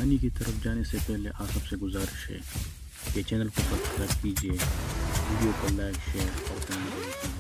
कहानी की तरफ जाने से पहले आप सबसे गुजारिश है कि चैनल को सब्सक्राइब कीजिए, वीडियो को लाइक शेयर और कमेंट कीजिए।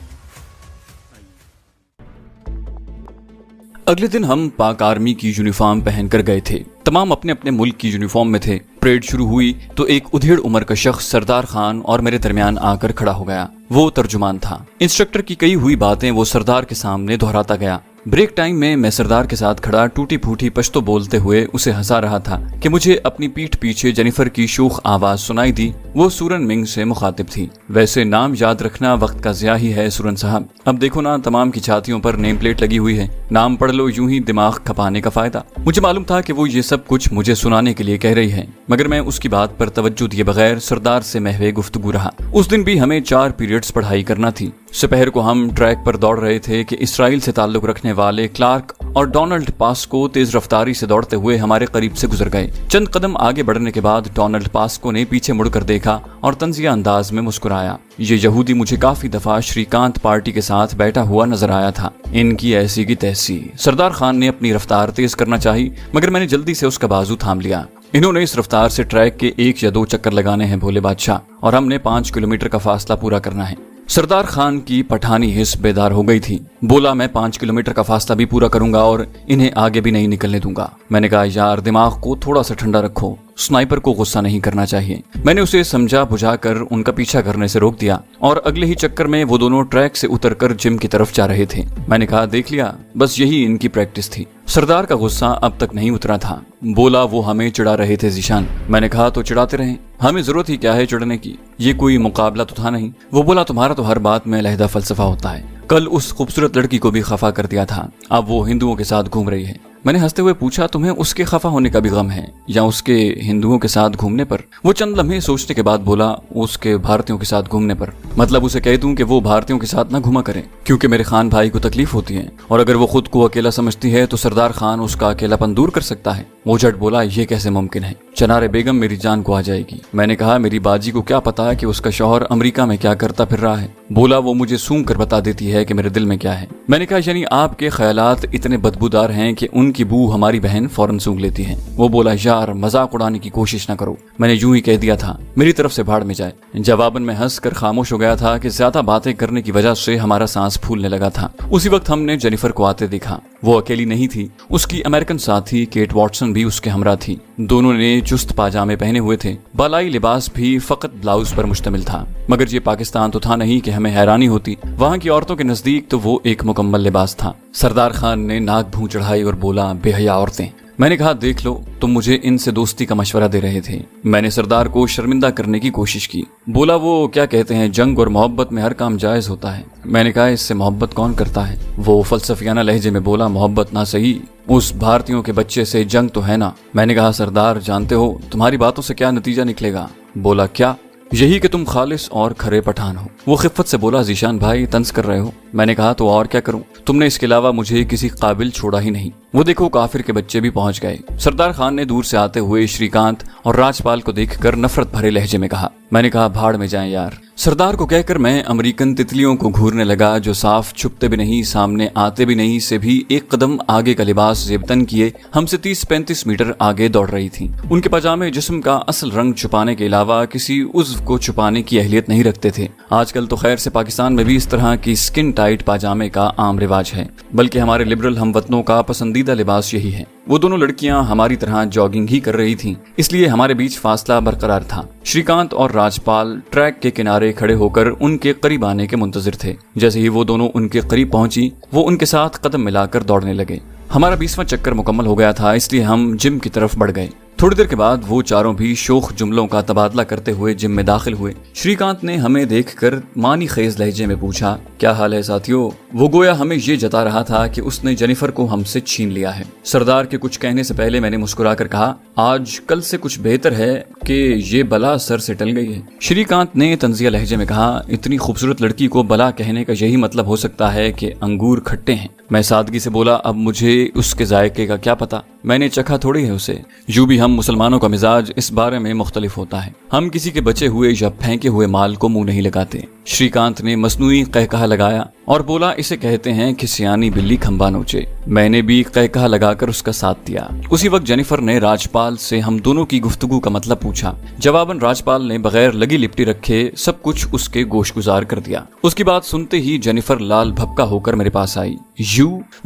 अगले दिन हम पाक आर्मी की यूनिफॉर्म पहनकर गए थे। तमाम अपने अपने मुल्क की यूनिफॉर्म में थे। परेड शुरू हुई तो एक उधेड़ उम्र का शख्स सरदार खान और मेरे दरमियान आकर खड़ा हो गया। वो तर्जुमान था। इंस्ट्रक्टर की कई हुई बातें वो सरदार के सामने दोहराता गया। ब्रेक टाइम में मैं सरदार के साथ खड़ा टूटी फूटी पश्तो बोलते हुए उसे हंसा रहा था कि मुझे अपनी पीठ पीछे जेनिफर की शूख आवाज सुनाई दी। वो सूरन मिंग से मुखातिब थी। वैसे नाम याद रखना वक्त का ज़िया ही है सूरन साहब। अब देखो ना, तमाम की छातियों पर नेम प्लेट लगी हुई है। नाम पढ़ लो, यूं ही दिमाग खपाने का फायदा। मुझे मालूम था कि वो ये सब कुछ मुझे सुनाने के लिए कह रही है, मगर मैं उसकी बात पर तवज्जो दिए बगैर सरदार से महवे गुफ्तगू रहा। उस दिन भी हमें 4 पीरियड्स पढ़ाई करना थी। दोपहर को हम ट्रैक पर दौड़ रहे थे कि इसराइल से ताल्लुक रखने वाले क्लार्क और डोनाल्ड पास्को तेज रफ्तारी से दौड़ते हुए हमारे करीब से गुजर गए। चंद कदम आगे बढ़ने के बाद डोनाल्ड पास्को ने पीछे मुड़कर देखा और तंजिया अंदाज में मुस्कुराया। ये यहूदी मुझे काफी दफा श्रीकांत पार्टी के साथ बैठा हुआ नजर आया था। इनकी ऐसी की तैसी। सरदार खान ने अपनी रफ्तार तेज करना चाही, मगर मैंने जल्दी से उसका बाजू थाम लिया। इन्होंने इस रफ्तार से ट्रैक के 1 या 2 चक्कर लगाने हैं भोले बादशाह, और हमने 5 किलोमीटर का फासला पूरा करना है। सरदार खान की पठानी हिस्स बेदार हो गई थी। बोला, मैं 5 किलोमीटर का फासला भी पूरा करूंगा और इन्हें आगे भी नहीं निकलने दूंगा। मैंने कहा, यार दिमाग को थोड़ा सा ठंडा रखो, स्नाइपर को गुस्सा नहीं करना चाहिए। मैंने उसे समझा बुझाकर उनका पीछा करने से रोक दिया और अगले ही चक्कर में वो दोनों ट्रैक से उतरकर जिम की तरफ जा रहे थे। मैंने कहा, देख लिया, बस यही इनकी प्रैक्टिस थी। सरदार का गुस्सा अब तक नहीं उतरा था। बोला, वो हमें चिढ़ा रहे थे ज़ीशान। मैंने कहा, तो चिढ़ाते रहें, हमें जरूरत ही क्या है चिढ़ने की, ये कोई मुकाबला तो था नहीं। वो बोला, तुम्हारा तो हर बात में अलहदा फलसफा होता है। कल उस खूबसूरत लड़की को भी खफा कर दिया था, अब वो हिंदुओं के साथ घूम रही है। मैंने हंसते हुए पूछा, तुम्हें उसके खफा होने का भी गम है या उसके हिंदुओं के साथ घूमने पर? वो चंद लम्हे सोचने के बाद बोला, उसके भारतीयों के साथ घूमने पर। मतलब उसे कह दूं कि वो भारतीयों के साथ ना घुमा करे, क्योंकि मेरे खान भाई को तकलीफ होती है, और अगर वो खुद को अकेला समझती है तो सरदार खान उसका अकेलापन दूर कर सकता है। वो झट बोला, ये कैसे मुमकिन है? चनारे बेगम मेरी जान को आ जाएगी। मैंने कहा, मेरी बाजी को क्या पता है कि उसका शौहर अमेरिका में क्या करता फिर रहा है? बोला, वो मुझे सूंघ कर बता देती है कि मेरे दिल में क्या है। मैंने कहा, यानी आपके ख्यालात इतने बदबूदार हैं कि उनकी बू हमारी बहन फौरन सूंघ लेती है। वो बोला, यार मजाक उड़ाने की कोशिश न करो, मैंने यूं ही कह दिया था, मेरी तरफ से भाड़ में जाए। जवाबन में हंस कर खामोश हो गया था कि ज्यादा बातें करने की वजह से हमारा सांस फूलने लगा था। उसी वक्त हमने जेनिफर को आते देखा। वो अकेली नहीं थी, उसकी अमेरिकन साथी केट वॉटसन भी उसके हमरा थी। दोनों ने चुस्त पाजामे पहने हुए थे। बालाई लिबास भी फकत ब्लाउज पर मुश्तमिल था, मगर ये पाकिस्तान तो था नहीं कि हमें हैरानी होती। वहाँ की औरतों के नजदीक तो वो एक मुकम्मल लिबास था। सरदार खान ने नाक भूं चढ़ाई और बोला, बेहया औरतें। मैंने कहा, देख लो, तुम मुझे इनसे दोस्ती का मशवरा दे रहे थे। मैंने सरदार को शर्मिंदा करने की कोशिश की। बोला, वो क्या कहते हैं, जंग और मोहब्बत में हर काम जायज होता है। मैंने कहा, इससे मोहब्बत कौन करता है? वो फलसफियाना लहजे में बोला, मोहब्बत ना सही, उस भारतीयों के बच्चे से जंग तो है ना। मैंने कहा, सरदार जानते हो तुम्हारी बातों से क्या नतीजा निकलेगा? बोला, क्या? यही कि तुम खालिस और खरे पठान हो। वो खिफ़्फ़त से बोला, ज़ीशान भाई तंज कर रहे हो। मैंने कहा, तो और क्या करूं, तुमने इसके अलावा मुझे किसी काबिल छोड़ा ही नहीं। वो देखो, काफिर के बच्चे भी पहुंच गए। सरदार खान ने दूर से आते हुए श्रीकांत और राजपाल को देखकर नफरत भरे लहजे में कहा। मैंने कहा, भाड़ में जाएं यार। सरदार को कहकर मैं अमेरिकन तितलियों को घूरने लगा, जो साफ छुपते भी नहीं, सामने आते भी नहीं, से भी एक कदम आगे का लिबास जेबतन किए हमसे 30-35 मीटर आगे दौड़ रही थी। उनके पजामे जिस्म का असल रंग छुपाने के अलावा किसी उज़्व को छुपाने की अहलियत नहीं रखते थे। आजकल तो खैर से पाकिस्तान में भी इस तरह की स्किन टाइट पाजामे का आम रिवाज है, बल्कि हमारे लिबरल हमवतनों का पसंदीदा लिबास यही है। वो दोनों लड़कियां हमारी तरह जॉगिंग ही कर रही थीं, इसलिए हमारे बीच फासला बरकरार था। श्रीकांत और राजपाल ट्रैक के किनारे खड़े होकर उनके करीब आने के मुंतजिर थे। जैसे ही वो दोनों उनके करीब पहुंची, वो उनके साथ कदम मिलाकर दौड़ने लगे। हमारा 20वां चक्कर मुकम्मल हो गया था, इसलिए हम जिम की तरफ बढ़ गए। थोड़ी देर के बाद वो चारों भी शोख जुमलों का तबादला करते हुए जिम में दाखिल हुए। श्रीकांत ने हमें देखकर मानी खेज लहजे में पूछा, क्या हाल है साथियों? वो गोया हमें ये जता रहा था कि उसने जेनिफर को हमसे छीन लिया है। सरदार के कुछ कहने से पहले मैंने मुस्कुराकर कहा, आज कल से कुछ बेहतर है कि ये बला सर से टल गई है। श्रीकांत ने तंजिया लहजे में कहा, इतनी खूबसूरत लड़की को बला कहने का यही मतलब हो सकता है कि अंगूर खट्टे हैं। मैं सादगी से बोला, अब मुझे उसके जायके का क्या पता। मैंने चखा थोड़ी है उसे। यूं भी हम मुसलमानों का मिजाज इस बारे में मुख्तलिफ होता है। हम किसी के बचे हुए या फेंके हुए माल को मुंह नहीं लगाते। श्रीकांत ने मसनूई कहकहा लगाया और बोला, इसे कहते हैं कि सियानी बिल्ली खंबा नोचे। मैंने भी कहकहा लगाकर उसका साथ दिया। उसी वक्त जेनिफर ने राजपाल से हम दोनों की गुफ्तगू का मतलब पूछा। जवाबन राजपाल ने बगैर लगी लिपटी रखे सब कुछ उसके गोशगुजार कर दिया। उसकी बात सुनते ही जेनिफर लाल भपका होकर मेरे पास आई।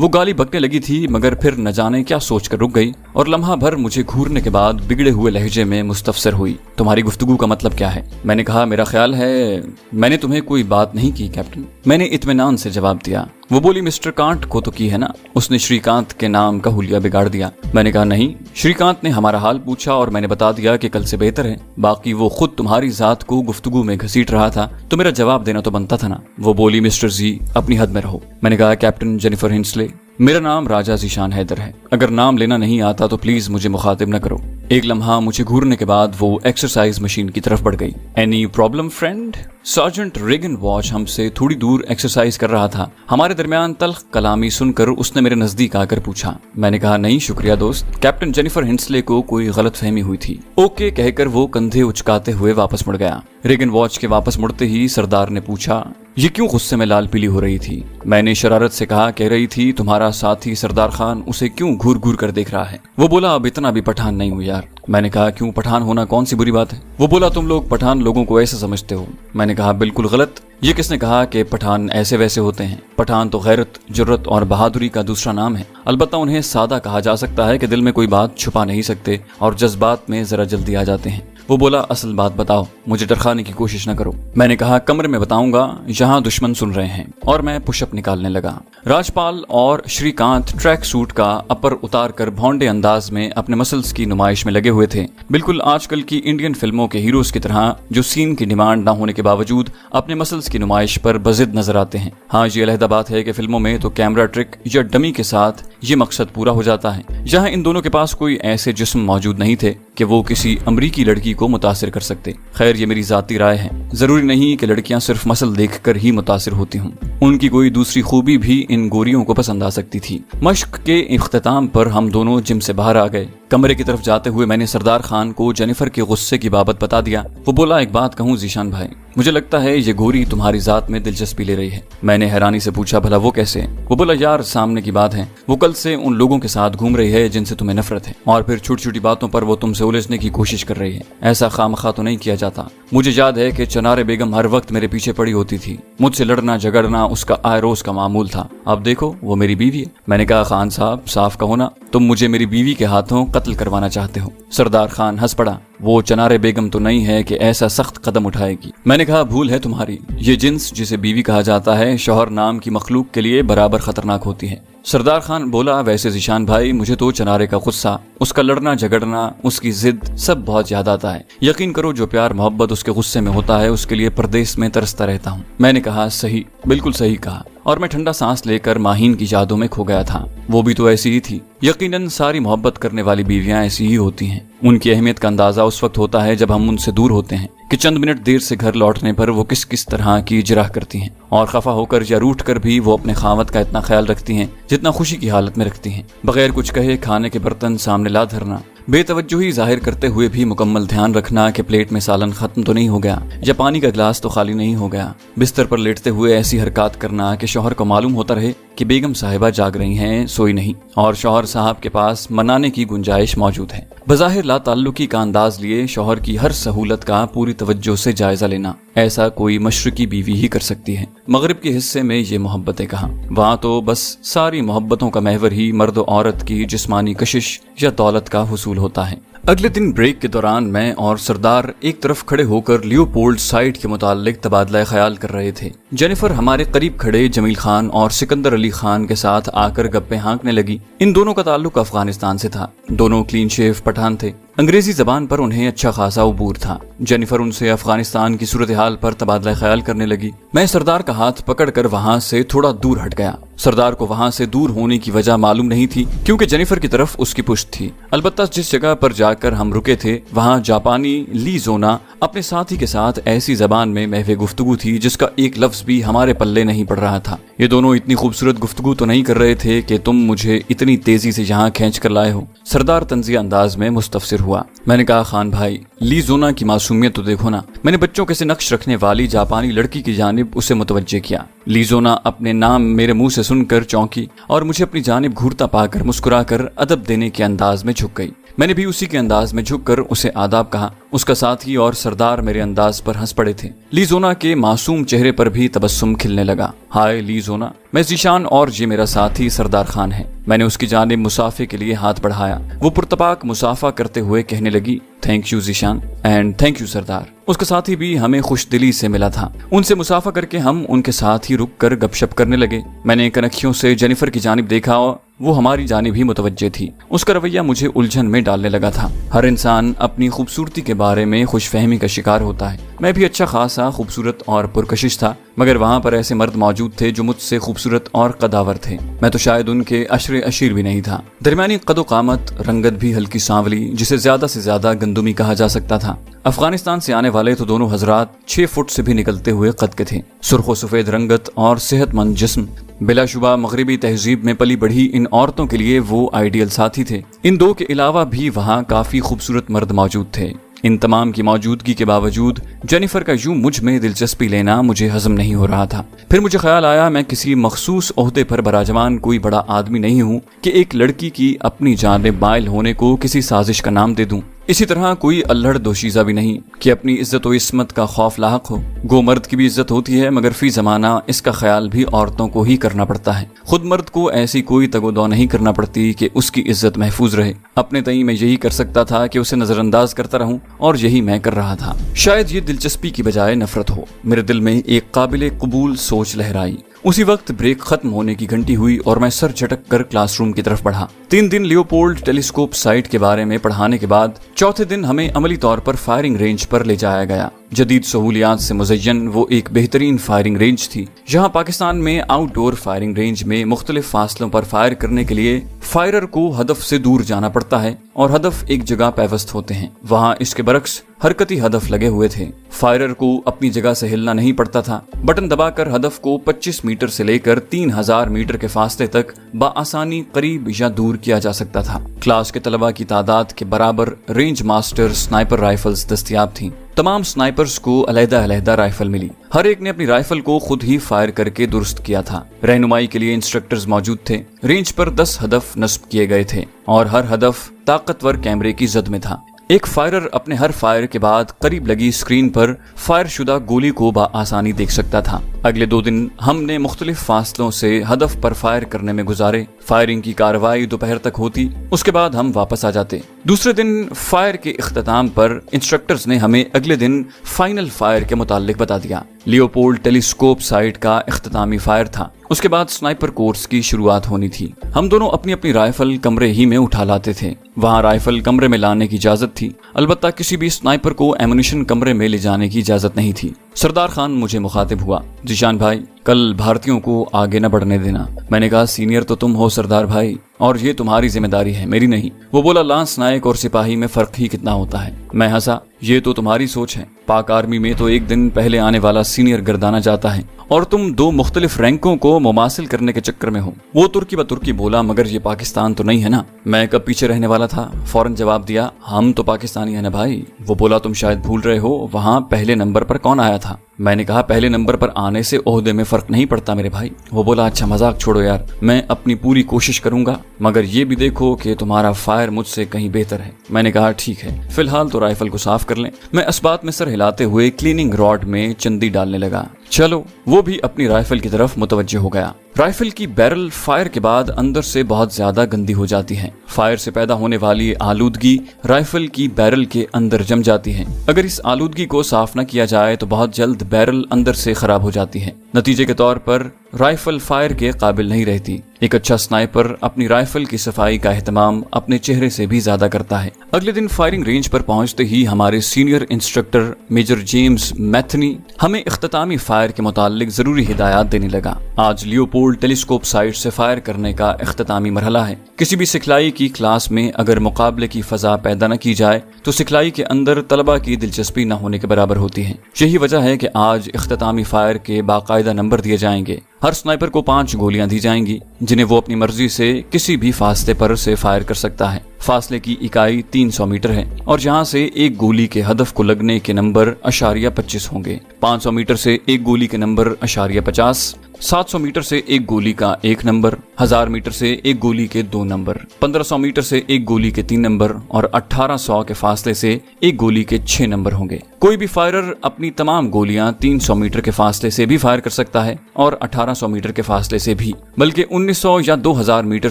वो गाली बकने लगी थी, मगर फिर न जाने क्या सोचकर रुक गई और लम्हा भर मुझे घूरने के बाद बिगड़े हुए लहजे में मुस्तफसर हुई। तुम्हारी गुफ्तगू का मतलब क्या है? मैंने कहा, मेरा ख्याल है मैंने तुम्हें कोई बात नहीं की कैप्टन। मैंने इत्मीनान से जवाब दिया। वो बोली, मिस्टर कांट को तो की है ना, उसने श्रीकांत के नाम का हुलिया बिगाड़ दिया। मैंने कहा, नहीं। श्रीकांत ने हमारा हाल पूछा और मैंने बता दिया कि कल से बेहतर है। बाकी वो खुद तुम्हारी जात को गुफ्तगू में घसीट रहा था तो मेरा जवाब देना तो बनता था ना। वो बोली, मिस्टर जी अपनी हद में रहो। मैंने कहा, कैप्टन जेनिफर हिंसले, मेरा नाम राजा ज़ीशान हैदर है। अगर नाम लेना नहीं आता तो प्लीज मुझे मुखातिब न करो। एक लम्हा मुझे घूरने के बाद वो एक्सरसाइज मशीन की तरफ बढ़ गई। Any problem friend? Sergeant Regan watch हमसे थोड़ी दूर एक्सरसाइज कर रहा था। हमारे दरमियान तल्ख कलामी सुनकर उसने मेरे नजदीक आकर पूछा। मैंने कहा, नहीं शुक्रिया दोस्त। कैप्टन जेनिफर हिंसले को कोई गलतफहमी हुई थी। ओके कहकर वो कंधे उचकाते हुए वापस मुड़ गया। रेगन वॉच के वापस मुड़ते ही सरदार ने पूछा, ये क्यों गुस्से में लाल पीली हो रही थी? मैंने शरारत से कहा, कह रही थी तुम्हारा साथी सरदार खान उसे क्यों घूर घूर कर देख रहा है। वो बोला, अब इतना भी पठान नहीं हूँ यार। मैंने कहा, क्यों? पठान होना कौन सी बुरी बात है? वो बोला, तुम लोग पठान लोगों को ऐसे समझते हो। मैंने कहा, बिल्कुल गलत। ये किसने कहा कि पठान ऐसे वैसे होते हैं? पठान तो गैरत, जुर्रत और बहादुरी का दूसरा नाम है। अलबत्ता उन्हें सादा कहा जा सकता है कि दिल में कोई बात छुपा नहीं सकते और जज्बात में जरा जल्दी आ जाते हैं। वो बोला, असल बात बताओ, मुझे डरखाने की कोशिश न करो। मैंने कहा, कमरे में बताऊंगा, यहाँ दुश्मन सुन रहे हैं। और मैं पुशअप निकालने लगा। राजपाल और श्रीकांत ट्रैक सूट का अपर उतार कर भौंडे अंदाज में अपने मसल्स की नुमाइश में लगे हुए थे। बिल्कुल आजकल की इंडियन फिल्मों के हीरोज की तरह, जो सीन की डिमांड न होने के बावजूद अपने मसल्स की नुमाइश पर बजिद नजर आते हैं। हाँ, ये अलहदा बात है कि फिल्मों में तो कैमरा ट्रिक या डमी के साथ ये मकसद पूरा हो जाता है। यहाँ इन दोनों के पास कोई ऐसे जिस्म मौजूद नहीं थे कि वो किसी अमरीकी लड़की को मुतासिर कर सकते। खैर, ये मेरी जाती राय है। जरूरी नहीं कि लड़कियां सिर्फ मसल देखकर ही मुतासिर होती हों। उनकी कोई दूसरी खूबी भी इन गोरियों को पसंद आ सकती थी। मश्क के इख्तिताम पर हम दोनों जिम से बाहर आ गए। कमरे की तरफ जाते हुए मैंने सरदार खान को जेनिफर के गुस्से की बाबत बता दिया। वो बोला, एक बात कहूँ ज़ीशान भाई, मुझे लगता है ये गोरी तुम्हारी जात में दिलचस्पी ले रही है। मैंने हैरानी से पूछा, भला वो कैसे? वो बोला, यार सामने की बात है, वो कल से उन लोगों के साथ घूम रही है जिनसे तुम्हें नफरत है, और फिर छोटी छोटी बातों पर वो तुमसे उलझने की कोशिश कर रही है। ऐसा खामखा तो नहीं किया जाता। मुझे याद है कि चनारे बेगम हर वक्त मेरे पीछे पड़ी होती थी। मुझसे लड़ना झगड़ना उसका आए रोज का मामूल था। अब देखो, वो मेरी बीवी है। मैंने कहा, खान साहब साफ कहो ना, तुम मुझे मेरी बीवी के हाथों कत्ल करवाना चाहते हो? सरदार खान हंस पड़ा। वो चनारे बेगम तो नहीं है कि ऐसा सख्त कदम उठाएगी। मैंने कहा, भूल है तुम्हारी। ये जिन्स जिसे बीवी कहा जाता है, शौहर नाम की मखलूक के लिए बराबर खतरनाक होती है। सरदार खान बोला, वैसे ज़ीशान भाई, मुझे तो चनारे का गुस्सा, उसका लड़ना झगड़ना, उसकी जिद सब बहुत याद आता है। यकीन करो, जो प्यार मोहब्बत उसके गुस्से में होता है उसके लिए परदेश में तरसता रहता हूँ। मैंने कहा, सही, बिल्कुल सही कहा। और मैं ठंडा सांस लेकर माहीन की यादों में खो गया था। वो भी तो ऐसी ही थी। यकीनन सारी मोहब्बत करने वाली बीवियां ऐसी ही होती हैं। उनकी अहमियत का अंदाजा उस वक्त होता है जब हम उनसे दूर होते हैं कि चंद मिनट देर से घर लौटने पर वो किस किस तरह की जिराह करती हैं, और खफा होकर या रूठ कर भी वो अपने खावत का इतना ख्याल रखती हैं जितना खुशी की हालत में रखती हैं। बगैर कुछ कहे खाने के बर्तन सामने ला धरना, बेतवज्जोही जाहिर करते हुए भी मुकम्मल ध्यान रखना कि प्लेट में सालन खत्म तो नहीं हो गया या पानी का गिलास तो खाली नहीं हो गया। बिस्तर पर लेटते हुए ऐसी हरकत करना कि शौहर को मालूम होता रहे कि बेगम साहिबा जाग रही हैं, सोई नहीं, और शौहर साहब के पास मनाने की गुंजाइश मौजूद है। बज़ाहिर ला ताल्लुकी का अंदाज लिए शौहर की हर सहूलत का पूरी तवज्जो से जायजा लेना, ऐसा कोई मशरकी बीवी ही कर सकती है। मगरिब के हिस्से में ये मोहब्बतें कहाँ, वहाँ तो बस सारी मोहब्बतों का महवर ही मर्द औरत की जिस्मानी कशिश या दौलत का हुसूल होता है। अगले दिन ब्रेक के दौरान मैं और सरदार एक तरफ खड़े होकर लियोपोल्ड साइट के मुताल्लिक तबादला ख्याल कर रहे थे। जेनिफर हमारे करीब खड़े जमील खान और सिकंदर अली खान के साथ आकर गप्पे हाँकने लगी। इन दोनों का ताल्लुक अफगानिस्तान से था। दोनों क्लीन शेव पठान थे। अंग्रेजी जबान पर उन्हें अच्छा खासा उबूर था। जेनिफर उनसे अफगानिस्तान की सूरत हाल पर तबादला ख्याल करने लगी। मैं सरदार का हाथ पकड़कर वहाँ से थोड़ा दूर हट गया। सरदार को वहाँ से दूर होने की वजह मालूम नहीं थी, क्योंकि जेनिफर की तरफ उसकी पुश्त थी। अलबत्ता जिस जगह पर जाकर हम रुके थे वहाँ जापानी ली जोना अपने साथी के साथ ऐसी जबान में महवे गुफ्तगू थी जिसका एक लफ्ज भी हमारे पल्ले नहीं पड़ रहा था। ये दोनों इतनी खूबसूरत गुफ्तगू तो नहीं कर रहे थे कि तुम मुझे इतनी तेजी से यहाँ खींच कर लाए हो। सरदार तंजिया अंदाज में मुस्तफसिर हुआ। मैंने कहा, खान भाई, ली जोना की मासूमियत तो देखो ना। मैंने बच्चों के से नक्श रखने वाली जापानी लड़की की जानिब उसे मुतवज्जे किया। ली जोना अपने नाम मेरे मुंह से सुनकर चौंकी और मुझे अपनी जानिब घूरता पाकर मुस्कुराकर अदब देने के अंदाज में झुक गई। मैंने भी उसी के अंदाज में झुककर उसे आदाब कहा। उसका साथी और सरदार मेरे अंदाज पर हंस पड़े थे। ली जोना के मासूम चेहरे पर भी तबस्सुम खिलने लगा। हाय ली जोना, मैं जीशान और ये मेरा साथी सरदार खान है। मैंने उसकी जानिब मुसाफे के लिए हाथ बढ़ाया। वो पुरतपाक मुसाफा करते हुए कहने लगी, thank you Zeeshan and thank you Sardar. उसका साथी भी हमें खुशदिली से मिला था। उनसे मुसाफा करके हम उनके साथ ही रुक कर गपशप करने लगे। मैंने कनखियों से जेनिफर की जानिब देखा और वो हमारी जानिब ही मुतवज्जे थी। उसका रवैया मुझे उलझन में डालने लगा था। हर इंसान अपनी खूबसूरती के बारे में खुशफहमी का शिकार होता है। मैं भी अच्छा खासा खूबसूरत और पुरकशिश था, मगर वहाँ पर ऐसे मर्द मौजूद थे जो मुझसे खूबसूरत और कदावर थे। मैं तो शायद उनके अशरे अशीर भी नहीं था। दरमियानी कदो कामत, रंगत भी हल्की सांवली, जिसे ज्यादा से ज्यादा गंदुमी कहा जा सकता था। अफगानिस्तान से आने वाले तो दोनों हजरात 6 फुट से भी निकलते हुए कद के थे। सुर्ख सफेद रंगत और सेहतमंद जिस्म, बिलाशुबा मगरिबी तहजीब में पली बढ़ी इन औरतों के लिए वो आइडियल साथी थे। इन दो के अलावा भी वहाँ काफी खूबसूरत मर्द मौजूद थे। इन तमाम की मौजूदगी के बावजूद जेनिफर का यूं मुझ में दिलचस्पी लेना मुझे हजम नहीं हो रहा था। फिर मुझे ख्याल आया, मैं किसी मखसूस ओहदे पर बराजमान कोई बड़ा आदमी नहीं हूँ कि एक लड़की की अपनी जानिब माइल होने को किसी साजिश का नाम दे दूं। इसी तरह कोई अल्हड़ दोशीजा भी नहीं कि अपनी इज्जत व इस्मत का खौफ लाहक हो। गो मर्द की भी इज्जत होती है, मगर फी जमाना इसका ख्याल भी औरतों को ही करना पड़ता है। खुद मर्द को ऐसी कोई तगोदौ नहीं करना पड़ती कि उसकी इज्जत महफूज रहे। अपने तई मैं यही कर सकता था कि उसे नजरअंदाज करता रहूं, और यही मैं कर रहा था। शायद ये दिलचस्पी की बजाय नफरत हो। मेरे दिल में एक काबिल कबूल सोच लहराई। उसी वक्त ब्रेक खत्म होने की घंटी हुई और मैं सर झटक कर क्लासरूम की तरफ बढ़ा। 3 दिन लियोपोल्ड टेलीस्कोप साइट के बारे में पढ़ाने के बाद चौथे दिन हमें अमली तौर पर फायरिंग रेंज पर ले जाया गया। जदीद सहूलियात से मुज़य्यन वो एक बेहतरीन फायरिंग रेंज थी। जहां पाकिस्तान में आउटडोर फायरिंग रेंज में मुख्तलिफ फासलों पर फायर करने के लिए फायरर को हदफ से दूर जाना पड़ता है और हदफ एक जगह पैवस्त होते हैं। वहां इसके बरक्स हरकती हदफ लगे हुए थे। फायरर को अपनी जगह से हिलना नहीं पड़ता था। बटन दबाकर हदफ को 25 मीटर से लेकर 3000 मीटर के फासले तक बआसानी करीब या दूर किया जा सकता था। क्लास के तलबा की तादाद के बराबर रेंज मास्टर स्नाइपर राइफल्स दस्तयाब थी। तमाम स्नाइपर्स को अलहदा राइफल मिली। हर एक ने अपनी राइफल को खुद ही फायर करके दुरुस्त किया था। रहनुमाई के लिए इंस्ट्रक्टर्स मौजूद थे। रेंज पर 10 हदफ नस्ब किए गए थे और हर हदफ ताकतवर कैमरे की जद में था। एक फायरर अपने हर फायर के बाद करीब लगी स्क्रीन पर फायर शुदा गोली को बआसानी देख सकता था। अगले 2 दिन हमने मुख्तलिफ फासलों से हदफ पर फायर करने में गुजारे। फायरिंग की कार्रवाई दोपहर तक होती, उसके बाद हम वापस आ जाते। दूसरे दिन फायर के इख्तिताम पर इंस्ट्रक्टर्स ने हमें अगले दिन फाइनल फायर के मुताल्लिक बता दिया। लियोपोल्ड टेलीस्कोप साइट का इख्तितामी फायर था। उसके बाद स्नाइपर कोर्स की शुरुआत होनी थी। हम दोनों अपनी अपनी राइफल कमरे ही में उठा लाते थे। वहाँ राइफल कमरे में लाने की इजाजत थी, अलबत्ता किसी भी स्नाइपर को एमुनिशन कमरे में ले जाने की इजाजत नहीं थी। सरदार खान मुझे मुखातिब हुआ, जीशान भाई, कल भारतीयों को आगे न बढ़ने देना। मैंने कहा, सीनियर तो तुम हो सरदार भाई, और ये तुम्हारी जिम्मेदारी है, मेरी नहीं। वो बोला, लांस नायक और सिपाही में फर्क ही कितना होता है। मैं हंसा, ये तो तुम्हारी सोच है। पाक आर्मी में तो एक दिन पहले आने वाला सीनियर गर्दाना जाता है और तुम 2 मुख्तलिफ रैंकों को मुमासिल करने के चक्कर में हो। वो तुर्की ब तुर्की बोला, मगर ये पाकिस्तान तो नहीं है ना। मैं कब पीछे रहने वाला था, फौरन जवाब दिया, हम तो पाकिस्तानी है ना भाई। वो बोला, तुम शायद भूल रहे हो, वहाँ पहले नंबर पर कौन आया था। मैंने कहा, पहले नंबर पर आने से ओहदे में फर्क नहीं पड़ता मेरे भाई। वो बोला, अच्छा मजाक छोड़ो यार, मैं अपनी पूरी कोशिश करूंगा, मगर ये भी देखो कि तुम्हारा फायर मुझसे कहीं बेहतर है। मैंने कहा, ठीक है, फिलहाल तो राइफल को साफ कर लें। मैं अस्बात में सर हिलाते हुए क्लीनिंग रॉड में चंदी डालने लगा। चलो, वो भी अपनी राइफल की तरफ मुतवज्जे हो गया। राइफल की बैरल फायर के बाद अंदर से बहुत ज्यादा गंदी हो जाती है। फायर से पैदा होने वाली आलूदगी राइफल की बैरल के अंदर जम जाती है। अगर इस आलूदगी को साफ न किया जाए तो बहुत जल्द बैरल अंदर से खराब हो जाती है। नतीजे के तौर पर राइफल फायर के काबिल नहीं रहती। एक अच्छा स्नाइपर अपनी राइफल की सफाई का एहतमाम अपने चेहरे से भी ज्यादा करता है। अगले दिन फायरिंग रेंज पर पहुंचते ही हमारे सीनियर इंस्ट्रक्टर मेजर जेम्स मैथनी हमें इख्तितामी फायर के मुतालिक जरूरी हिदायत देने लगा। आज लियोपोल्ड पोल्ड टेलीस्कोप साइट से फायर करने का इख्तितामी मरहला है। किसी भी सिखलाई की क्लास में अगर मुकाबले की फजा पैदा न की जाए तो सिखलाई के अंदर तलबा की दिलचस्पी न होने के बराबर होती है। यही वजह है कि आज इख्तितामी फायर के बाकायदा नंबर दिए जाएंगे। हर स्नाइपर को 5 गोलियां दी जाएंगी जिन्हें वो अपनी मर्जी से किसी भी फासले पर से फायर कर सकता है। फासले की इकाई 300 मीटर है और जहां से एक गोली के हदफ को लगने के नंबर *25 होंगे। 500 मीटर से एक गोली के नंबर *50, 700 मीटर से एक गोली का 1 नंबर, 1000 मीटर से एक गोली के 2 नंबर, 1500 मीटर से एक गोली के 3 नंबर और 1800 के फासले से एक गोली के 6 नंबर होंगे। कोई भी फायरर अपनी तमाम गोलियां 300 मीटर के फासले से भी फायर कर सकता है और 1800 मीटर के फासले से भी, बल्कि 1900 या 2000 मीटर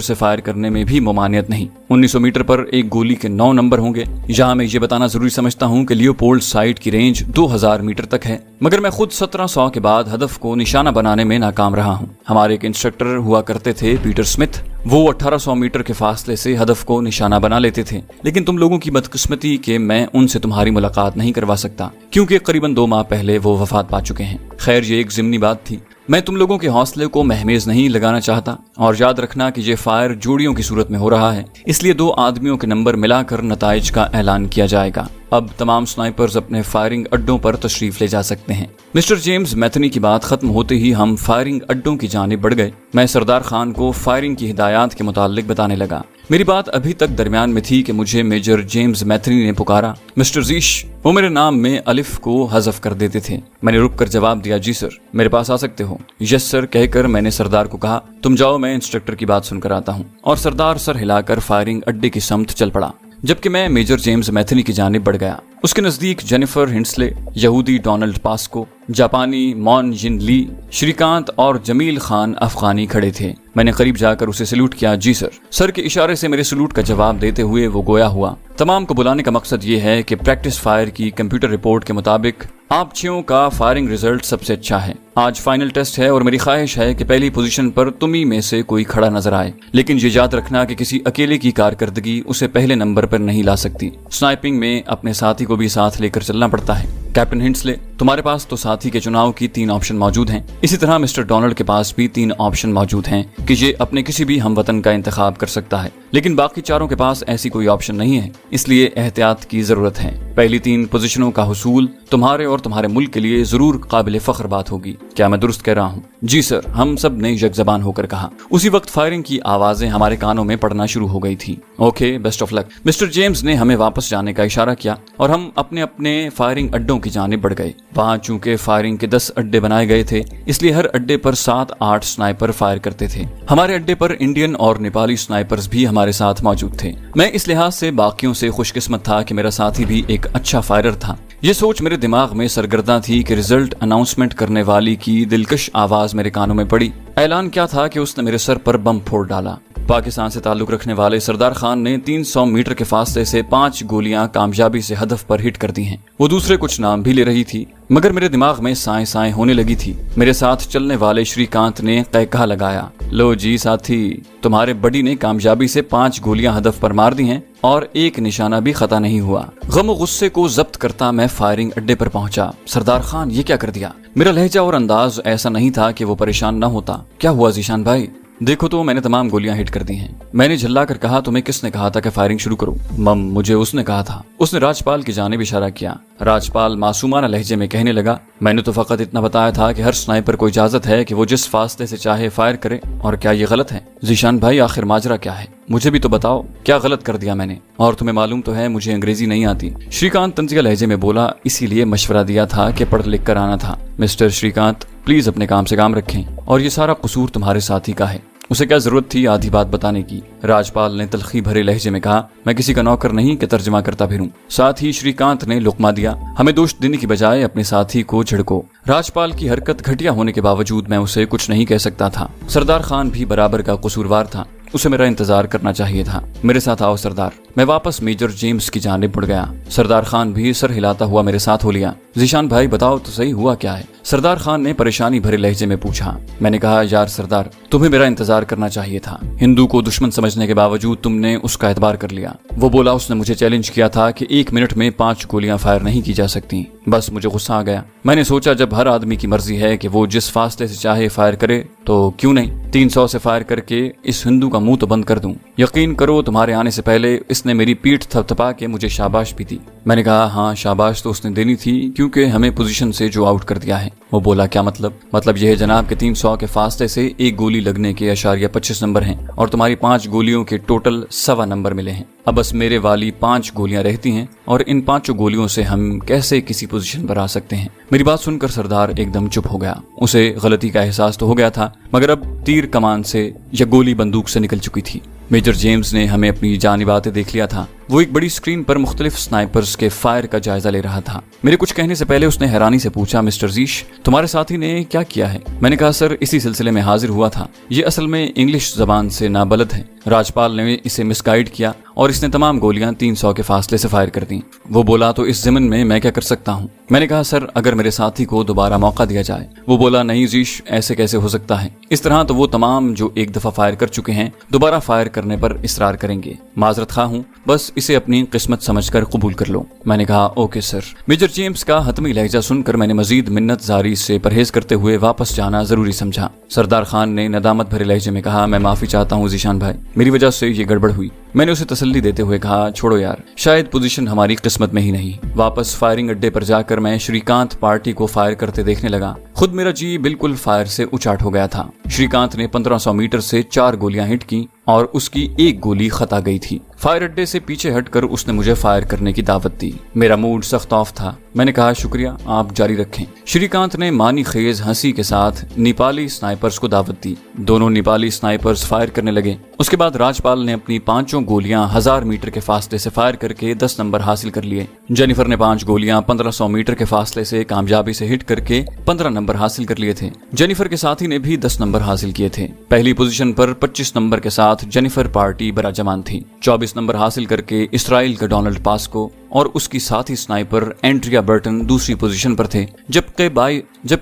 से फायर करने में भी ममानियत नहीं। 1900 मीटर पर एक गोली के 9 नंबर होंगे। यहाँ मैं ये बताना जरूरी समझता हूँ कि लियोपोल्ड साइट की रेंज 2000 मीटर तक है, मगर मैं खुद 1700 के बाद हदफ को निशाना बनाने में नाकाम रहा हूँ। हमारे एक इंस्ट्रक्टर हुआ करते थे पीटर स्मिथ, वो 1800 मीटर के फासले से हदफ को निशाना बना लेते थे, लेकिन तुम लोगों की बदकिस्मती के मैं उनसे तुम्हारी मुलाकात नहीं करवा सकता क्योंकि करीबन 2 माह पहले वो वफात पा चुके हैं। खैर, ये एक ज़िमनी बात थी। मैं तुम लोगों के हौसले को महमेज नहीं लगाना चाहता और याद रखना कि ये फायर जोड़ियों की सूरत में हो रहा है, इसलिए 2 आदमियों के नंबर मिलाकर नताइज का ऐलान किया जाएगा। अब तमाम स्नाइपर्स अपने फायरिंग अड्डों पर तशरीफ ले जा सकते हैं। मिस्टर जेम्स मैथनी की बात खत्म होते ही हम फायरिंग अड्डों की जानिब बढ़ गए। मैं सरदार खान को फायरिंग की हिदायत के मुतालिक बताने लगा। मेरी बात अभी तक दरमियान में थी कि मुझे मेजर जेम्स मैथनी ने पुकारा। मिस्टर जीश, वो मेरे नाम में अलिफ को हज़फ कर देते थे। मैंने रुककर जवाब दिया, जी सर, मेरे पास आ सकते हो। यस सर कहकर मैंने सरदार को कहा, तुम जाओ, मैं इंस्ट्रक्टर की बात सुनकर आता हूँ। और सरदार सर हिलाकर फायरिंग अड्डे की समत चल पड़ा, जबकि मैं मेजर जेम्स मैथनी की जानिब बढ़ गया। उसके नजदीक जेनिफर हिंसले, यहूदी डोनाल्ड पास्को, जापानी मॉन जिन ली, श्रीकांत और जमील खान अफगानी खड़े थे। मैंने करीब जाकर उसे सल्यूट किया। जी सर। सर के इशारे से मेरे सल्यूट का जवाब देते हुए वो गोया हुआ। तमाम को बुलाने का मकसद ये है कि प्रैक्टिस फायर की कंप्यूटर रिपोर्ट के मुताबिक आप 6 का फायरिंग रिजल्ट सबसे अच्छा है। आज फाइनल टेस्ट है और मेरी ख्वाहिश है कि पहली पोजीशन पर तुम्ही में से कोई खड़ा नजर आए, लेकिन ये याद रखना कि किसी अकेले की कारकर्दगी उसे पहले नंबर पर नहीं ला सकती। स्नाइपिंग में अपने साथी को भी साथ लेकर चलना पड़ता है। कैप्टन हिंसले, तुम्हारे पास तो साथी के चुनाव की 3 ऑप्शन मौजूद हैं। इसी तरह मिस्टर डोनाल्ड के पास भी 3 ऑप्शन मौजूद हैं कि ये अपने किसी भी हमवतन का इंतखाब कर सकता है, लेकिन बाकी चारों के पास ऐसी कोई ऑप्शन नहीं है, इसलिए एहतियात की जरूरत है। पहली 3 पोजीशनों का हुसूल तुम्हारे और तुम्हारे मुल्क के लिए जरूर काबिल फख्र बात होगी। क्या मैं दुरुस्त कह रहा हूँ? जी सर, हम सब ने यकजबान होकर कहा। उसी वक्त फायरिंग की आवाजें हमारे कानों में पड़ना शुरू हो गई थी। Okay, best of luck. Mister James ने हमें वापस जाने का इशारा किया और हम अपने अपने फायरिंग अड्डों की जानिब बढ़ गए। वहाँ चूंकि फायरिंग के 10 अड्डे बनाए गए थे, इसलिए हर अड्डे पर 7-8 स्नाइपर फायर करते थे। हमारे अड्डे पर इंडियन और नेपाली स्नाइपर्स भी हमारे साथ मौजूद थे। मैं इस लिहाज से बाकियों से खुशकिस्मत था कि मेरा साथी भी एक अच्छा फायरर था। ये सोच मेरे दिमाग में सरगर्दा थी कि रिजल्ट अनाउंसमेंट करने वाली की दिलकश आवाज मेरे कानों में पड़ी। ऐलान क्या था कि उसने मेरे सर पर बम फोड़ डाला। पाकिस्तान से ताल्लुक रखने वाले सरदार खान ने 300 मीटर के फासले से 5 गोलियां कामयाबी से हदफ पर हिट कर दी हैं। वो दूसरे कुछ नाम भी ले रही थी, मगर मेरे दिमाग में साएं साएं होने लगी थी। मेरे साथ चलने वाले श्रीकांत ने कहकहा लगाया, लो जी साथी, तुम्हारे बड़ी ने कामयाबी से 5 गोलियां हदफ पर मार दी हैं और एक निशाना भी खता नहीं हुआ। गम और गुस्से को जब्त करता मैं फायरिंग अड्डे पर पहुंचा। सरदार खान, ये क्या कर दिया? मेरा लहजा और अंदाज ऐसा नहीं था कि वो परेशान न होता। क्या हुआ जीशान भाई? देखो तो मैंने तमाम गोलियां हिट कर दी हैं। मैंने झल्ला कर कहा, तुम्हें किसने कहा था कि फायरिंग शुरू करो? मम, मुझे उसने कहा था। उसने राजपाल की जानिब इशारा किया। राजपाल मासूमाना लहजे में कहने लगा, मैंने तो फकत इतना बताया था कि हर स्नाइपर को इजाजत है कि वो जिस फासले से चाहे फायर करे। और क्या ये गलत है? जीशान भाई, आखिर माजरा क्या है? मुझे भी तो बताओ, क्या गलत कर दिया मैंने? और तुम्हें मालूम तो है मुझे अंग्रेजी नहीं आती। श्रीकांत तंजिया लहजे में बोला, इसीलिए मशवरा दिया था कि पढ़ लिख कर आना था। मिस्टर श्रीकांत, प्लीज अपने काम से काम रखें और ये सारा कसूर तुम्हारे साथी का है। उसे क्या जरूरत थी आधी बात बताने की? राजपाल ने तलखी भरे लहजे में कहा, मैं किसी का नौकर नहीं कि तर्जमा करता फिरूं। साथ ही श्रीकांत ने लुकमा दिया, हमें दोष देने की बजाय अपने साथी को झड़को। राजपाल की हरकत घटिया होने के बावजूद मैं उसे कुछ नहीं कह सकता था। सरदार खान भी बराबर का कसूरवार था, उसे मेरा इंतजार करना चाहिए था। मेरे साथ आओ सरदार। मैं वापस मेजर जेम्स की जानिब मुड़ गया। सरदार खान भी सर हिलाता हुआ मेरे साथ हो लिया। जीशान भाई, बताओ तो सही, हुआ क्या है? सरदार खान ने परेशानी भरे लहजे में पूछा। मैंने कहा, यार सरदार, तुम्हें मेरा इंतजार करना चाहिए था। हिंदू को दुश्मन समझने के बावजूद तुमने उसका एतबार कर लिया। वो बोला, उसने मुझे चैलेंज किया था कि 1 मिनट में 5 गोलियां फायर नहीं की जा सकती। बस मुझे गुस्सा आ गया। मैंने सोचा जब हर आदमी की मर्जी है कि वो जिस फासले से चाहे फायर करे तो क्यों नहीं 300 से फायर करके इस हिंदू का मुंह तो बंद कर दूं। यकीन करो तुम्हारे आने से पहले इसने मेरी पीठ थपथपा के मुझे शाबाश भी दी। मैंने कहा हाँ शाबाश तो उसने देनी थी क्योंकि हमें पोजीशन से जो आउट कर दिया है। वो बोला क्या मतलब यह है जनाब के 300 के फासले से एक गोली लगने के अशारिया 25 नंबर हैं और तुम्हारी 5 गोलियों के टोटल 1.25 नंबर मिले हैं। अब बस मेरे वाली 5 गोलियां रहती हैं और इन 5 गोलियों से हम कैसे किसी पोजीशन पर आ सकते हैं। मेरी बात सुनकर सरदार एकदम चुप हो गया। उसे गलती का एहसास तो हो गया था मगर अब तीर कमान से या गोली बंदूक से निकल चुकी थी। मेजर जेम्स ने हमें अपनी जानी बातें देख लिया था। वो एक बड़ी स्क्रीन पर मुख्तलिफ स्नाइपर्स के फायर का जायजा ले रहा था। मेरे कुछ कहने से पहले उसने हैरानी से पूछा, मिस्टर जीश तुम्हारे साथी ने क्या किया है? मैंने कहा सर इसी सिलसिले में हाजिर हुआ था। ये असल में इंग्लिश जबान से नाबलद है। राजपाल ने इसे मिसगाइड किया और इसने तमाम गोलियां 300 के फासले से फायर कर दी। वो बोला तो इस ज़िमन में मैं क्या कर सकता हूँ? मैंने कहा सर अगर मेरे साथी को दोबारा मौका दिया जाए। वो बोला नहीं जीश ऐसे कैसे हो सकता है? इस तरह तो वो तमाम जो एक दफा फायर कर चुके हैं दोबारा फायर करने पर इसरार करेंगे। माजरत खा हूँ, बस इसे अपनी किस्मत समझकर कबूल कर लो। मैंने कहा ओके सर। मेजर जेम्स का हतमी लहजा सुनकर मैंने मजीद मिन्नत जारी से परहेज करते हुए वापस जाना जरूरी समझा। सरदार खान ने नदामत भरे लहजे में कहा, मैं माफी चाहता हूँ जीशान भाई, मेरी वजह से ये गड़बड़ हुई। मैंने उसे तसल्ली देते हुए कहा, छोड़ो यार, शायद पोजीशन हमारी किस्मत में ही नहीं। वापस फायरिंग अड्डे पर जाकर मैं श्रीकांत पार्टी को फायर करते देखने लगा। खुद मेरा जी बिल्कुल फायर से उचाट हो गया था। श्रीकांत ने 1500 मीटर से 4 गोलियां हिट की और उसकी एक गोली खता गई थी। फायर अड्डे से पीछे हटकर उसने मुझे फायर करने की दावत दी। मेरा मूड सख्त ऑफ था। मैंने कहा शुक्रिया, आप जारी रखें। श्रीकांत ने मानी खेज हंसी के साथ नेपाली स्नाइपर्स को दावत दी। दोनों नेपाली स्नाइपर्स फायर करने लगे। उसके बाद राजपाल ने अपनी 5 गोलियां 1000 मीटर के फासले से फायर करके 10 नंबर हासिल कर लिए। जेनिफर ने 5 गोलियां 1500 मीटर के फासले से कामयाबी से हिट करके 15 नंबर हासिल कर लिए थे। जेनिफर के साथी ने भी 10 नंबर हासिल किए थे। पहली पोजीशन पर 25 नंबर के साथ जेनिफर पार्टी बराजमान थी। 24 नंबर हासिल करके इसराइल का डोनाल्ड पास्को और उसकी साथी स्नाइपर एंड्रिया बर्टन दूसरी पोजीशन पर थे, जबकि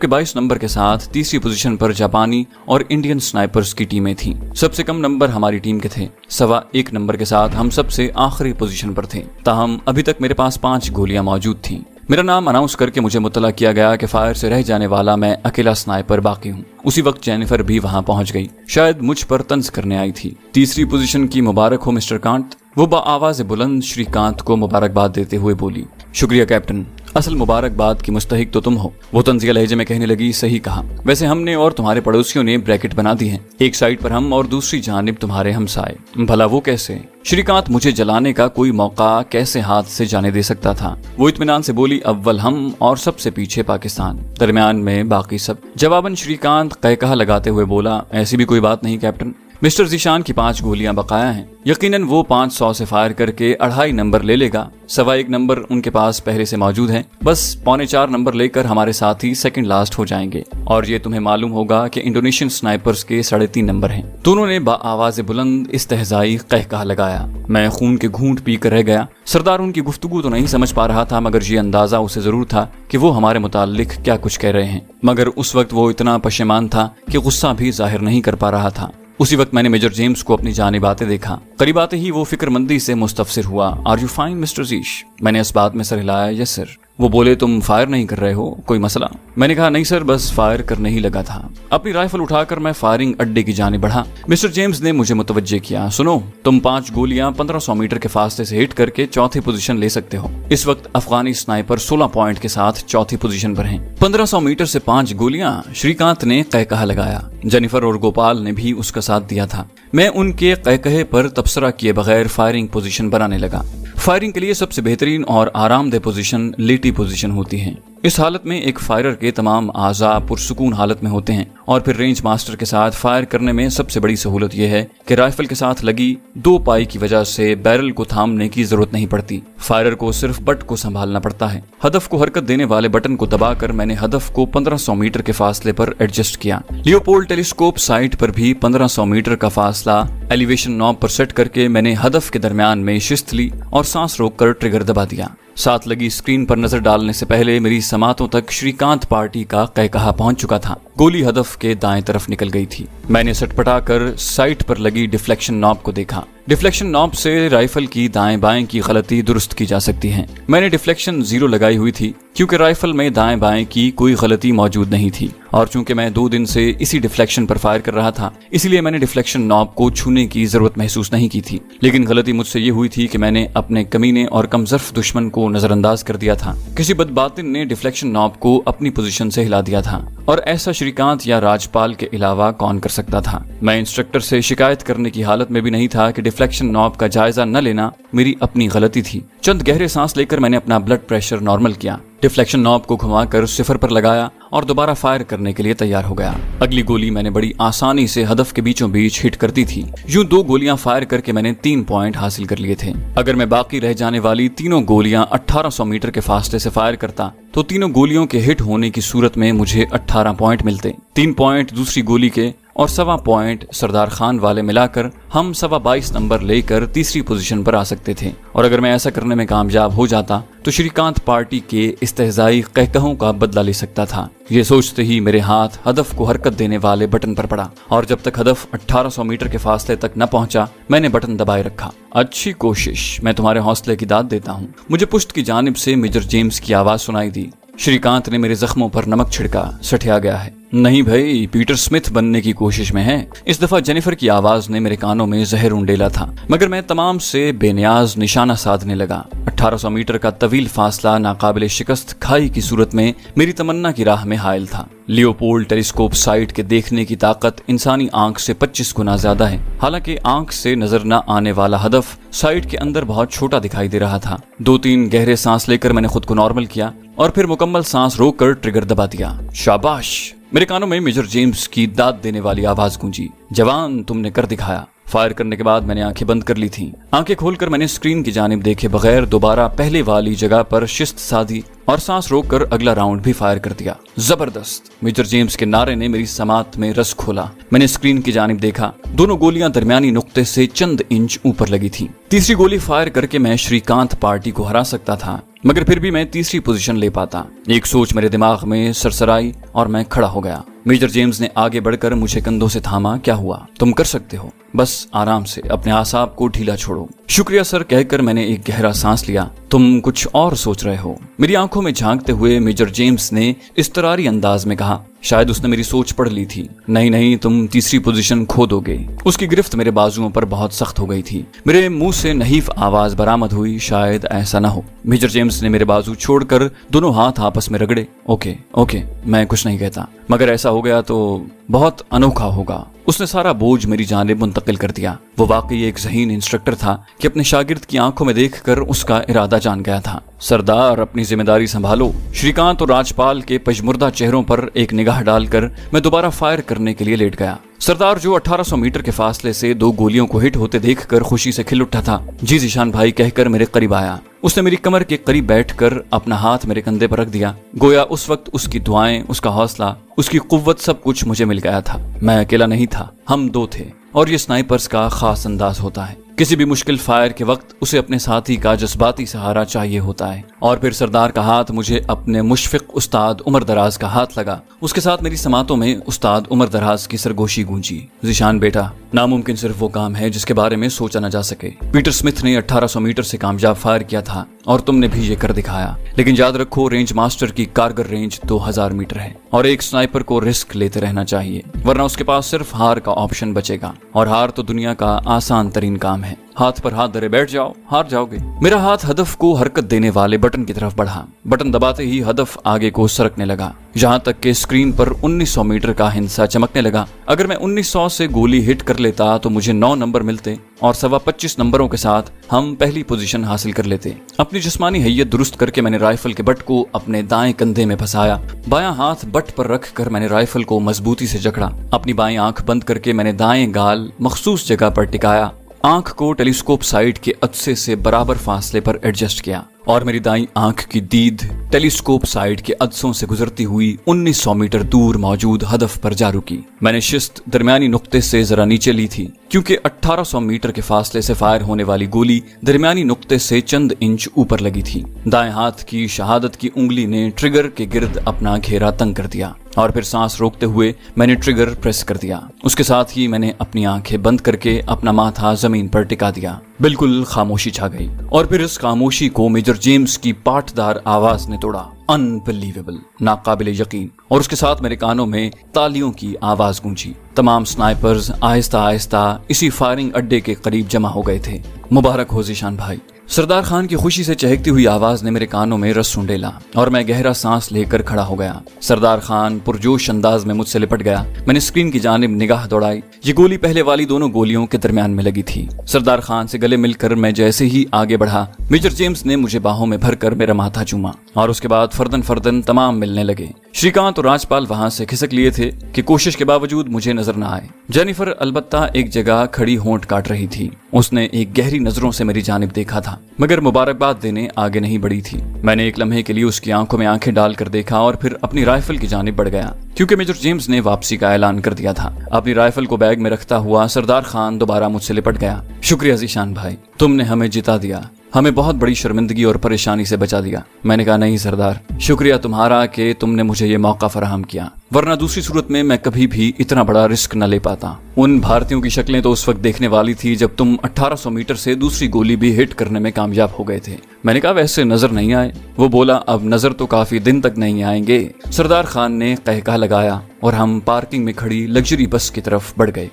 22 नंबर के साथ तीसरी पोजीशन पर जापानी और इंडियन स्नाइपर्स की टीमें थीं। सबसे कम नंबर हमारी टीम के थे। 1.25 नंबर के साथ हम सबसे आखिरी पोजीशन पर थे। ताहम अभी तक मेरे पास 5 गोलियां मौजूद थीं। मेरा नाम अनाउंस करके मुझे मुतला किया गया कि फायर से रह जाने वाला मैं अकेला स्नाइपर बाकी हूँ। उसी वक्त जेनिफर भी वहां पहुंच गई। शायद मुझ पर तंज करने आई थी। तीसरी पोजीशन की मुबारक हो मिस्टर कांत। वो बाआवाज़ बुलंद श्रीकांत को मुबारकबाद देते हुए बोली। शुक्रिया कैप्टन, असल मुबारकबाद की मुस्तहिक तो तुम हो। वो तंजिया लहजे में कहने लगी, सही कहा। वैसे हमने और तुम्हारे पड़ोसियों ने ब्रैकेट बना दी है, एक साइड पर हम और दूसरी जानिब तुम्हारे हमसाए। भला वो कैसे? श्रीकांत मुझे जलाने का कोई मौका कैसे हाथ से जाने दे सकता था? वो इत्मीनान से बोली, अव्वल हम और सबसे पीछे पाकिस्तान, दरमियान में बाकी सब। जवाबन श्रीकांत कहकहा लगाते हुए बोला, ऐसी भी कोई बात नहीं कैप्टन, मिस्टर जीशान की 5 गोलियां बकाया हैं। यकीनन वो 500 से फायर करके 2.5 नंबर ले लेगा। 1.25 नंबर उनके पास पहले से मौजूद हैं। बस 3.25 नंबर लेकर हमारे साथ ही सेकंड लास्ट हो जाएंगे। और ये तुम्हें मालूम होगा कि इंडोनेशियन स्नाइपर्स के 3.5 नंबर हैं। दोनों ने बाआवाज़ बुलंद इस्तेहज़ाई कहकहा लगाया। मैं खून के घूंट पी कर रह गया। सरदार उनकी गुफ्तगू तो नहीं समझ पा रहा था, मगर ये अंदाजा उसे जरूर था कि वो हमारे मुताल्लिक क्या कुछ कह रहे हैं। मगर उस वक्त वो इतना पशेमान था कि गुस्सा भी जाहिर नहीं कर पा रहा था। उसी वक्त मैंने मेजर जेम्स को अपनी जानिब आते देखा। करीब आते ही वो फिक्रमंदी से मुस्तफसिर हुआ। Are you fine mister Zeesh? मैंने इस बात में सर हिलाया, यस सर। वो बोले, तुम फायर नहीं कर रहे हो, कोई मसला? मैंने कहा, नहीं सर, बस फायर करने ही लगा था। अपनी राइफल उठाकर मैं फायरिंग अड्डे की जानिब बढ़ा। मिस्टर जेम्स ने मुझे मुतवज्जे किया, सुनो, तुम 5 गोलियां 1500 मीटर के फासले से हिट करके चौथी पोजीशन ले सकते हो। इस वक्त अफगानी स्नाइपर 16 पॉइंट के साथ चौथी पोजीशन पर हैं। 1500 मीटर से 5 गोलियां, श्रीकांत ने कहकहा लगाया। जेनिफर और गोपाल ने भी उसका साथ दिया था। मैं उनके कहकहे पर तबसरा किए बगैर फायरिंग पोजीशन बनाने लगा। फायरिंग के लिए सबसे बेहतरीन और आरामदेह पोजीशन लेटी पोजीशन होती है। इस हालत में एक फायरर के तमाम आज़ा पुरसुकून हालत में होते हैं और फिर रेंज मास्टर के साथ फायर करने में सबसे बड़ी सहूलत यह है कि राइफल के साथ लगी 2 पाई की वजह से बैरल को थामने की जरूरत नहीं पड़ती। फायरर को सिर्फ बट को संभालना पड़ता है। हदफ को हरकत देने वाले बटन को दबाकर मैंने हदफ को 1500 मीटर के फासले पर एडजस्ट किया। लियोपोल्ड टेलीस्कोप साइट पर भी 1500 मीटर का फासला एलिवेशन नॉब पर सेट करके मैंने हदफ के दरमियान में शिस्त ली और सांस रोककर ट्रिगर दबा दिया। साथ लगी स्क्रीन पर नजर डालने से पहले मेरी समातों तक श्रीकांत पार्टी का कहकहा पहुंच चुका था। गोली हदफ के दाएं तरफ निकल गई थी। मैंने सटपटाकर साइट पर लगी डिफ्लेक्शन नॉब को देखा। डिफ्लेक्शन नॉब से राइफल की दाएं बाएं की गलती दुरुस्त की जा सकती है। मैंने डिफ्लेक्शन 0 लगाई हुई थी क्योंकि राइफल में दाएं बाएं की कोई गलती मौजूद नहीं थी और चूंकि मैं 2 दिन से इसी डिफ्लेक्शन पर फायर कर रहा था, इसलिए मैंने डिफ्लेक्शन नॉब को छूने की जरूरत महसूस नहीं की थी। लेकिन गलती मुझसे ये हुई थी कि मैंने अपने कमीने और कमजर्फ दुश्मन को नजरअंदाज कर दिया था। किसी बदबातिन ने डिफ्लेक्शन नॉब को अपनी पोजीशन से हिला दिया था और ऐसा श्रीकांत या राजपाल के अलावा कौन कर सकता था। मैं इंस्ट्रक्टर से शिकायत करने की हालत में भी नहीं था कि डिफ्लेक्शन नॉब का जायजा न लेना मेरी अपनी गलती थी। चंद गहरे सांस लेकर मैंने अपना ब्लड प्रेशर नॉर्मल किया, डिफ्लेक्शन नॉब को घुमाकर 0 पर लगाया और दोबारा फायर करने के लिए तैयार हो गया। अगली गोली मैंने बड़ी आसानी से हदफ के बीचों बीच हिट कर दी थी। यूं 2 गोलियां फायर करके मैंने 3 पॉइंट हासिल कर लिए थे। अगर मैं बाकी रह जाने वाली तीनों गोलियां 1800 मीटर के फासले से फायर करता तो तीनों गोलियों के हिट होने की सूरत में मुझे 18 पॉइंट मिलते। 3 पॉइंट दूसरी गोली के और 1.25 पॉइंट सरदार खान वाले मिलाकर हम 22 नंबर लेकर तीसरी पोजीशन पर आ सकते थे। और अगर मैं ऐसा करने में कामयाब हो जाता तो श्रीकांत पार्टी के इस्तेहज़ाई कहकहों का बदला ले सकता था। ये सोचते ही मेरे हाथ हदफ को हरकत देने वाले बटन पर पड़ा और जब तक हदफ 1800 मीटर के फासले तक न पहुंचा, मैंने बटन दबाए रखा। अच्छी कोशिश, मैं तुम्हारे हौसले की दाद देता हूँ। मुझे पुश्त की जानिब से मेजर जेम्स की आवाज सुनाई दी। श्रीकांत ने मेरे जख्मों पर नमक छिड़का। सठिया गया है। नहीं भाई, पीटर स्मिथ बनने की कोशिश में है। इस दफा जेनिफर की आवाज ने मेरे कानों में जहर उंडेला था, मगर मैं तमाम से बेनियाज निशाना साधने लगा। 1800 मीटर का तवील फासला नाकाबिले शिकस्त खाई की सूरत में मेरी तमन्ना की राह में हायल था। लियोपोल्ड टेलीस्कोप साइट के देखने की ताकत इंसानी आंख से 25 गुना ज्यादा है। हालांकि आंख से नजर न आने वाला हदफ साइट के अंदर बहुत छोटा दिखाई दे रहा था। 2-3 गहरे सांस लेकर मैंने खुद को नॉर्मल किया और फिर मुकम्मल सांस रोककर ट्रिगर दबा दिया। शाबाश! मेरे कानों में मेजर जेम्स की दाद देने वाली आवाज गूंजी। जवान, तुमने कर दिखाया। फायर करने के बाद मैंने आंखें बंद कर ली थीं। आंखें खोलकर मैंने स्क्रीन की जानिब देखे बगैर दोबारा पहले वाली जगह पर शिस्त साधी और सांस रोककर अगला राउंड भी फायर कर दिया। जबरदस्त! मेजर जेम्स के नारे ने मेरी समात में रस खोला। मैंने स्क्रीन की जानिब देखा। दोनों गोलियां दरमियानी नुक्ते से चंद इंच ऊपर लगी थी। तीसरी गोली फायर करके मैं श्रीकांत पार्टी को हरा सकता था, मगर फिर भी मैं तीसरी पोजीशन ले पाता। एक सोच मेरे दिमाग में सरसराई और मैं खड़ा हो गया। मेजर जेम्स ने आगे बढ़कर मुझे कंधों से थामा। क्या हुआ? तुम कर सकते हो, बस आराम से, अपने आसाब को ढीला छोड़ो। शुक्रिया सर कहकर मैंने एक गहरा सांस लिया। तुम कुछ और सोच रहे हो? मेरी आंखों में झांकते हुए मेजर जेम्स ने इस्तरारी अंदाज में कहा। शायद उसने मेरी सोच पढ़ ली थी। नहीं, तुम तीसरी पोजीशन खो दोगे। उसकी गिरफ्त मेरे बाजुओं पर बहुत सख्त हो गई थी। मेरे मुंह से नहीफ आवाज बरामद हुई। शायद ऐसा न हो। मेजर जेम्स ने मेरे बाजू छोड़कर दोनों हाथ आपस में रगड़े। ओके, मैं कुछ नहीं कहता, मगर ऐसा हो गया तो बहुत अनोखा होगा। उसने सारा बोझ मेरी जानिब मुंतकिल कर दिया। वो वाकई एक ज़हीन इंस्ट्रक्टर था कि अपने शागिर्द की आंखों में देखकर उसका इरादा जान गया था। सरदार, अपनी जिम्मेदारी संभालो। श्रीकांत और राजपाल के पजमुर्दा चेहरों पर एक निगाह डालकर मैं दोबारा फायर करने के लिए लेट गया। सरदार, जो 1800 मीटर के फासले से 2 गोलियों को हिट होते देखकर खुशी से खिल उठा था, जी जीशान भाई कहकर मेरे करीब आया। उसने मेरी कमर के करीब बैठकर अपना हाथ मेरे कंधे पर रख दिया। गोया उस वक्त उसकी दुआएं, उसका हौसला, उसकी कुव्वत सब कुछ मुझे मिल गया था। मैं अकेला नहीं था, हम 2 थे। और ये स्नाइपर्स का खास अंदाज होता है। किसी भी मुश्किल फायर के वक्त उसे अपने साथी का जज्बाती सहारा चाहिए होता है। और फिर सरदार का हाथ मुझे अपने मुशफिक उस्ताद उमर दराज का हाथ लगा। उसके साथ मेरी समातों में उस्ताद उमर दराज की सरगोशी गूंजी। ज़ीशान बेटा, नामुमकिन सिर्फ वो काम है जिसके बारे में सोचा न जा सके। पीटर स्मिथ ने 1800 मीटर से कामयाब फायर किया था और तुमने भी ये कर दिखाया। लेकिन याद रखो, रेंज मास्टर की कारगर रेंज 2000 मीटर है और एक स्नाइपर को रिस्क लेते रहना चाहिए, वरना उसके पास सिर्फ हार का ऑप्शन बचेगा। और हार तो दुनिया का आसान तरीन काम है। हाथ पर हाथ धरे बैठ जाओ, हार जाओगे। मेरा हाथ हदफ को हरकत देने वाले बटन की तरफ बढ़ा। बटन दबाते ही हदफ आगे को सरकने लगा, जहां तक कि स्क्रीन पर 1900 मीटर का हिंसा चमकने लगा। अगर मैं 1900 से गोली हिट कर लेता तो मुझे 9 नंबर मिलते और 25 नंबरों के साथ हम पहली पोजीशन हासिल कर लेते। अपनी जिस्मानी हैयत दुरुस्त करके मैंने राइफल के बट को अपने दाएं कंधे में फंसाया। बायां हाथ बट पर रख कर मैंने राइफल को मजबूती से जकड़ा। अपनी बाएं आंख बंद करके मैंने दाएं गाल मखसूस जगह पर टिकाया। आंख को टेलीस्कोप साइट के अदसे से बराबर फासले पर एडजस्ट किया और मेरी दाईं आंख की दीद टेलीस्कोप साइट के अदसों से गुजरती हुई 1900 मीटर दूर मौजूद हदफ पर जा रुकी। मैंने शिस्त दरमियानी नुक्ते से जरा नीचे ली थी, क्योंकि 1800 मीटर के फासले से फायर होने वाली गोली दरमियानी नुक्ते से चंद इंच ऊपर लगी थी। दाएं हाथ की शहादत की उंगली ने ट्रिगर के गिर्द अपना घेरा तंग कर दिया और फिर सांस रोकते हुए मैंने ट्रिगर प्रेस कर दिया। उसके साथ ही मैंने अपनी आंखें बंद करके अपना माथा जमीन पर टिका दिया। बिल्कुल खामोशी छा गई और फिर इस खामोशी को मेजर जेम्स की पाटदार आवाज ने तोड़ा। अनबिलीवेबल, नाकाबिले यकीन। और उसके साथ मेरे कानों में तालियों की आवाज गूंजी। तमाम स्नाइपर्स आहिस्ता आहिस्ता इसी फायरिंग अड्डे के करीब जमा हो गए थे। मुबारक हो ज़ीशान भाई। सरदार खान की खुशी से चहकती हुई आवाज ने मेरे कानों में रस सूंढेला और मैं गहरा सांस लेकर खड़ा हो गया। सरदार खान पुरजोश अंदाज में मुझसे लिपट गया। मैंने स्क्रीन की जानिब निगाह दौड़ाई। ये गोली पहले वाली दोनों गोलियों के दरमियान में लगी थी। सरदार खान से गले मिलकर मैं जैसे ही आगे बढ़ा, मेजर जेम्स ने मुझे बाहों में भरकर मेरा माथा चूमा और उसके बाद फर्दन फर्दन तमाम मिलने लगे। श्रीकांत और राजपाल वहां से खिसक लिए थे कि कोशिश के बावजूद मुझे नजर न आए। जेनिफर अलबत्ता एक जगह खड़ी होंठ काट रही थी। उसने एक गहरी नजरों से मेरी जानिब देखा था, मगर मुबारकबाद देने आगे नहीं बढ़ी थी। मैंने एक लम्हे के लिए उसकी आंखों में आंखें डालकर देखा और फिर अपनी राइफल की जानिब बढ़ गया, क्योंकि मेजर जेम्स ने वापसी का ऐलान कर दिया था। अपनी राइफल को बैग में रखता हुआ सरदार खान दोबारा मुझसे लिपट गया। शुक्रिया ज़ीशान भाई, तुमने हमें जिता दिया, हमें बहुत बड़ी शर्मिंदगी और परेशानी से बचा दिया। मैंने कहा, नहीं सरदार, शुक्रिया तुम्हारा कि तुमने मुझे ये मौका फराहम किया, वरना दूसरी सूरत में मैं कभी भी इतना बड़ा रिस्क न ले पाता। उन भारतीयों की शक्लें तो उस वक्त देखने वाली थी जब तुम 1800 मीटर से दूसरी गोली भी हिट करने में कामयाब हो गए थे। मैंने कहा, वैसे नजर नहीं आए। वो बोला, अब नजर तो काफी दिन तक नहीं आएंगे। सरदार खान ने कहका लगाया और हम पार्किंग में खड़ी लग्जरी बस की तरफ बढ़ गए।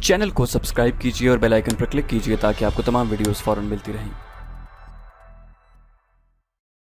चैनल को सब्सक्राइब कीजिए और बेल आइकन पर क्लिक कीजिए ताकि आपको तमाम वीडियोस फौरन मिलती रहें।